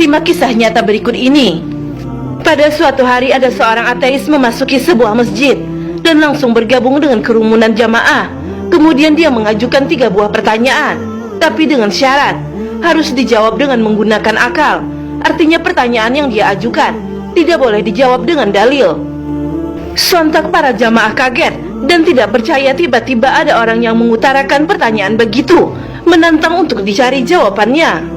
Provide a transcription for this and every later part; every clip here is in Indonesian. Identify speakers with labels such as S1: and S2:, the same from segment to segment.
S1: Simak kisah nyata berikut ini. Pada suatu hari ada seorang ateis memasuki sebuah masjid dan langsung bergabung dengan kerumunan jamaah. Kemudian dia mengajukan 3 buah pertanyaan, tapi dengan syarat harus dijawab dengan menggunakan akal. Artinya pertanyaan yang dia ajukan tidak boleh dijawab dengan dalil. Sontak para jamaah kaget dan tidak percaya. Tiba-tiba ada orang yang mengutarakan pertanyaan begitu, menantang untuk dicari jawabannya.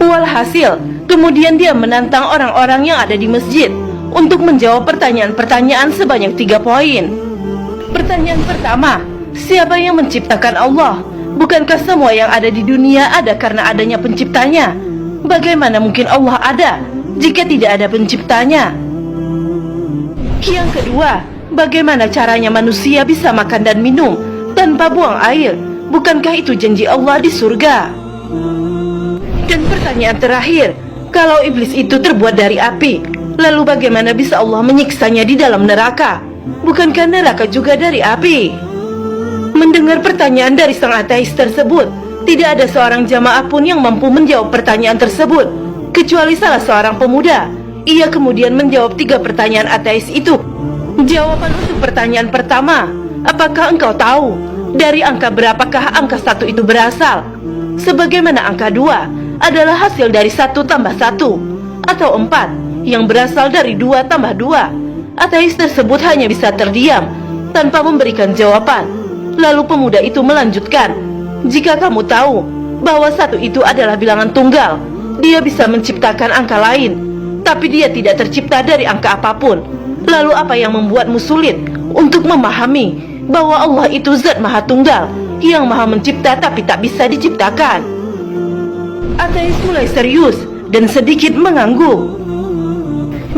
S1: Walhasil, kemudian dia menantang orang-orang yang ada di masjid untuk menjawab pertanyaan-pertanyaan sebanyak 3 poin. Pertanyaan pertama, siapa yang menciptakan Allah? Bukankah semua yang ada di dunia ada karena adanya penciptanya? Bagaimana mungkin Allah ada jika tidak ada penciptanya? Yang kedua, bagaimana caranya manusia bisa makan dan minum tanpa buang air? Bukankah itu janji Allah di surga? Dan pertanyaan terakhir, kalau iblis itu terbuat dari api, lalu bagaimana bisa Allah menyiksanya di dalam neraka? Bukankah neraka juga dari api? Mendengar pertanyaan dari sang ateis tersebut, tidak ada seorang jamaah pun yang mampu menjawab pertanyaan tersebut, kecuali salah seorang pemuda. Ia kemudian menjawab 3 pertanyaan ateis itu. Jawaban untuk pertanyaan pertama, apakah engkau tahu dari angka berapakah angka 1 itu berasal? Sebagaimana angka 2 adalah hasil dari 1 tambah 1, atau 4 yang berasal dari 2 tambah 2. Ateis tersebut hanya bisa terdiam tanpa memberikan jawaban. Lalu pemuda itu melanjutkan, jika kamu tahu bahwa 1 itu adalah bilangan tunggal, dia bisa menciptakan angka lain, tapi dia tidak tercipta dari angka apapun. Lalu apa yang membuatmu sulit untuk memahami bahwa Allah itu zat maha tunggal yang maha mencipta tapi tak bisa diciptakan? Ateis mulai serius dan sedikit mengangguk.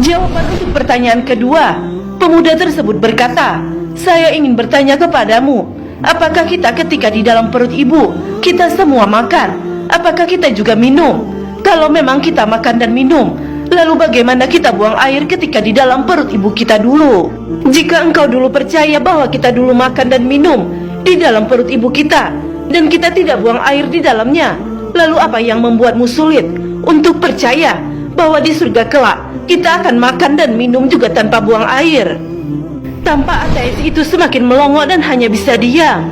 S1: Jawaban untuk pertanyaan kedua, pemuda tersebut berkata, saya ingin bertanya kepadamu, apakah kita ketika di dalam perut ibu, kita semua makan? Apakah kita juga minum? Kalau memang kita makan dan minum, lalu bagaimana kita buang air ketika di dalam perut ibu kita dulu? Jika engkau dulu percaya bahwa kita dulu makan dan minum di dalam perut ibu kita, dan kita tidak buang air di dalamnya, lalu apa yang membuatmu sulit untuk percaya bahwa di surga kelak kita akan makan dan minum juga tanpa buang air? Tampak ateis itu semakin melongo dan hanya bisa diam.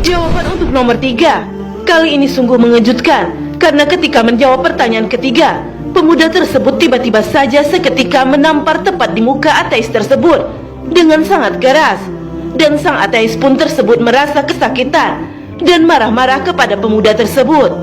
S1: Jawaban untuk nomor 3, kali ini sungguh mengejutkan. Karena ketika menjawab pertanyaan ketiga, pemuda tersebut tiba-tiba saja seketika menampar tepat di muka ateis tersebut dengan sangat keras. Dan sang ateis pun tersebut merasa kesakitan dan marah-marah kepada pemuda tersebut.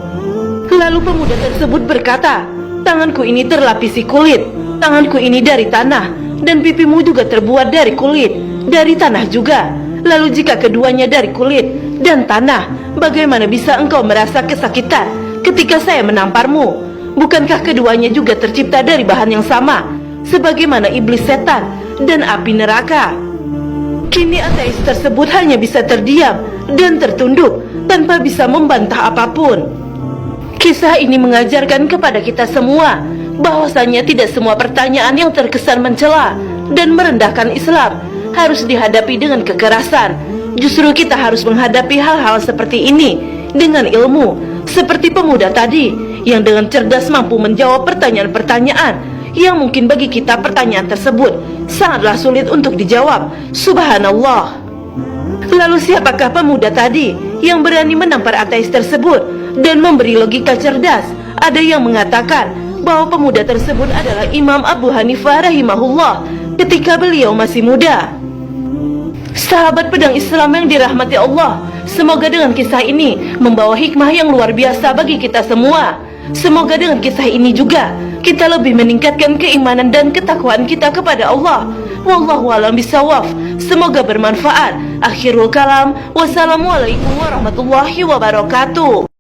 S1: Lalu pemuda tersebut berkata, tanganku ini terlapisi kulit, tanganku ini dari tanah, dan pipimu juga terbuat dari kulit, dari tanah juga. Lalu jika keduanya dari kulit dan tanah, bagaimana bisa engkau merasa kesakitan ketika saya menamparmu? Bukankah keduanya juga tercipta dari bahan yang sama, sebagaimana iblis setan dan api neraka? Kini ateis tersebut hanya bisa terdiam dan tertunduk tanpa bisa membantah apapun. Kisah ini mengajarkan kepada kita semua bahwasanya tidak semua pertanyaan yang terkesan mencela dan merendahkan Islam harus dihadapi dengan kekerasan. Justru kita harus menghadapi hal-hal seperti ini dengan ilmu, seperti pemuda tadi yang dengan cerdas mampu menjawab pertanyaan-pertanyaan yang mungkin bagi kita pertanyaan tersebut sangatlah sulit untuk dijawab. Subhanallah. Lalu siapakah pemuda tadi yang berani menampar ateis tersebut dan memberi logika cerdas? Ada yang mengatakan bahwa pemuda tersebut adalah Imam Abu Hanifah rahimahullah ketika beliau masih muda. Sahabat pedang Islam yang dirahmati Allah, semoga dengan kisah ini membawa hikmah yang luar biasa bagi kita semua. Semoga dengan kisah ini juga kita lebih meningkatkan keimanan dan ketakwaan kita kepada Allah. Wallahu a'lam bishawab. Semoga bermanfaat. Akhirul kalam. Wassalamualaikum warahmatullahi wabarakatuh.